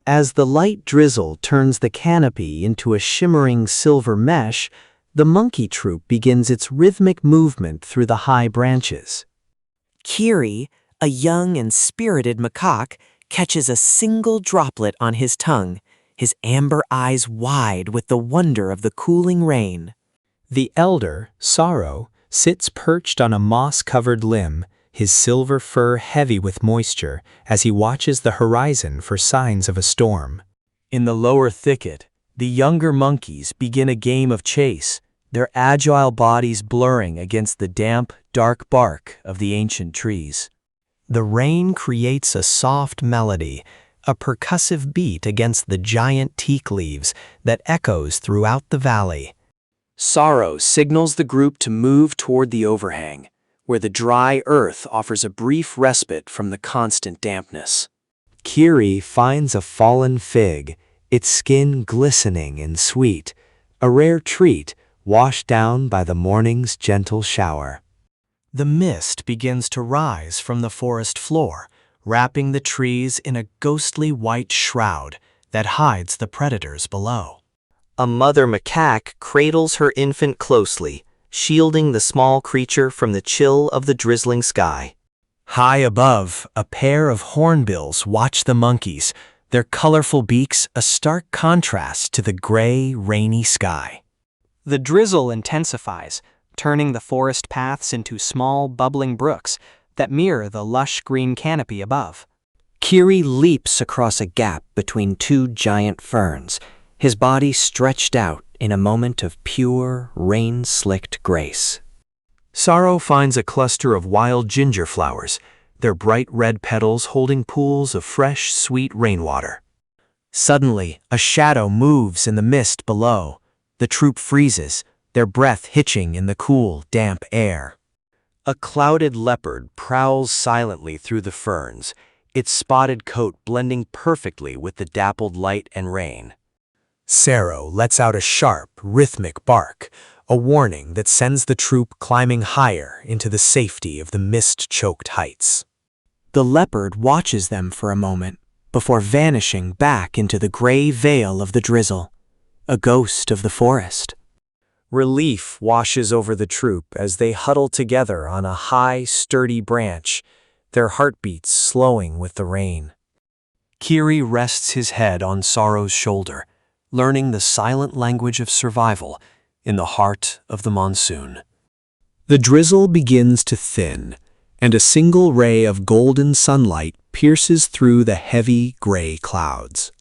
As the light drizzle turns the canopy into a shimmering silver mesh, the monkey troop begins its rhythmic movement through the high branches. Kiri, a young and spirited macaque, catches a single droplet on his tongue, his amber eyes wide with the wonder of the cooling rain. The elder, Sorrow, sits perched on a moss-covered limb, his silver fur heavy with moisture as he watches the horizon for signs of a storm. In the lower thicket, the younger monkeys begin a game of chase, their agile bodies blurring against the damp, dark bark of the ancient trees. The rain creates a soft melody, a percussive beat against the giant teak leaves that echoes throughout the valley. Sorrow signals the group to move toward the overhang, where the dry earth offers a brief respite from the constant dampness. Kiri finds a fallen fig, its skin glistening and sweet, a rare treat washed down by the morning's gentle shower. The mist begins to rise from the forest floor, wrapping the trees in a ghostly white shroud that hides the predators below. A mother macaque cradles her infant closely, shielding the small creature from the chill of the drizzling sky. High above, a pair of hornbills watch the monkeys, their colorful beaks a stark contrast to the gray, rainy sky. The drizzle intensifies, turning the forest paths into small, bubbling brooks that mirror the lush green canopy above. Kiri leaps across a gap between two giant ferns, his body stretched out in a moment of pure, rain-slicked grace. Sorrow finds a cluster of wild ginger flowers, their bright red petals holding pools of fresh, sweet rainwater. Suddenly, a shadow moves in the mist below. The troop freezes, their breath hitching in the cool, damp air. A clouded leopard prowls silently through the ferns, its spotted coat blending perfectly with the dappled light and rain. Sorrow lets out a sharp, rhythmic bark, a warning that sends the troop climbing higher into the safety of the mist-choked heights. The leopard watches them for a moment before vanishing back into the gray veil of the drizzle, a ghost of the forest. Relief washes over the troop as they huddle together on a high, sturdy branch, their heartbeats slowing with the rain. Kiri rests his head on Sorrow's shoulder, learning the silent language of survival in the heart of the monsoon. The drizzle begins to thin, and a single ray of golden sunlight pierces through the heavy gray clouds.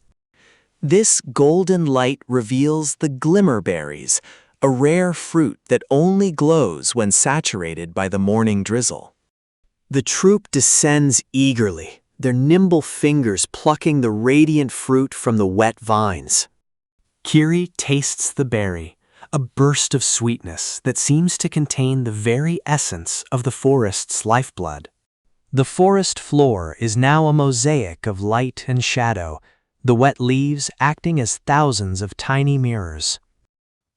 This golden light reveals the glimmerberries, a rare fruit that only glows when saturated by the morning drizzle. The troop descends eagerly, their nimble fingers plucking the radiant fruit from the wet vines. Kiri tastes the berry, a burst of sweetness that seems to contain the very essence of the forest's lifeblood. The forest floor is now a mosaic of light and shadow, the wet leaves acting as thousands of tiny mirrors.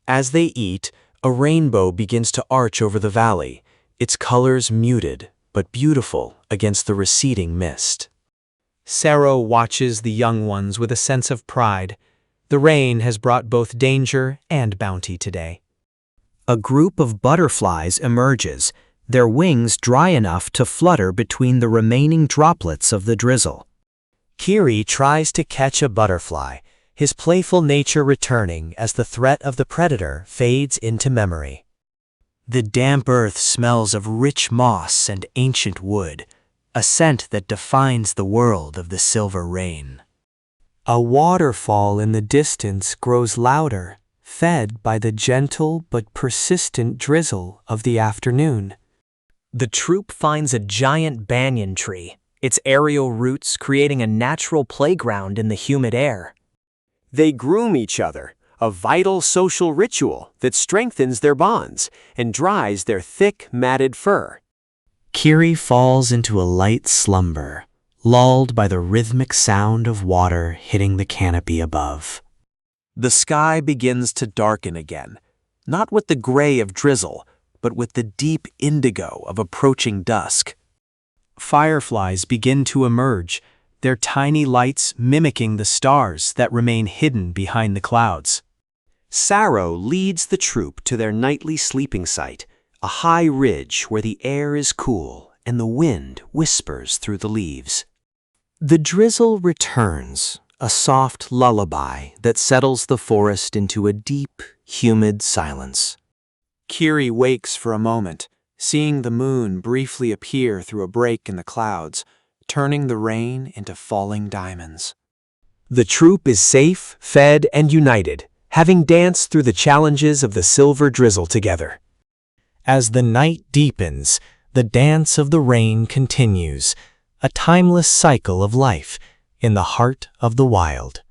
As they eat, a rainbow begins to arch over the valley, its colors muted but beautiful against the receding mist. Sorrow watches the young ones with a sense of pride. The rain has brought both danger and bounty today. A group of butterflies emerges, their wings dry enough to flutter between the remaining droplets of the drizzle. Kiri tries to catch a butterfly, his playful nature returning as the threat of the predator fades into memory. The damp earth smells of rich moss and ancient wood, a scent that defines the world of the silver rain. A waterfall in the distance grows louder, fed by the gentle but persistent drizzle of the afternoon. The troop finds a giant banyan tree, its aerial roots creating a natural playground in the humid air. They groom each other, a vital social ritual that strengthens their bonds and dries their thick, matted fur. Kiri falls into a light slumber, lulled by the rhythmic sound of water hitting the canopy above. The sky begins to darken again, not with the gray of drizzle, but with the deep indigo of approaching dusk. Fireflies begin to emerge, their tiny lights mimicking the stars that remain hidden behind the clouds. Sarrow leads the troop to their nightly sleeping site, a high ridge where the air is cool and the wind whispers through the leaves. The drizzle returns, a soft lullaby that settles the forest into a deep, humid silence. Kiri wakes for a moment, seeing the moon briefly appear through a break in the clouds, turning the rain into falling diamonds. The troop is safe, fed, and united, having danced through the challenges of the silver drizzle together. As the night deepens, the dance of the rain continues, a timeless cycle of life in the heart of the wild.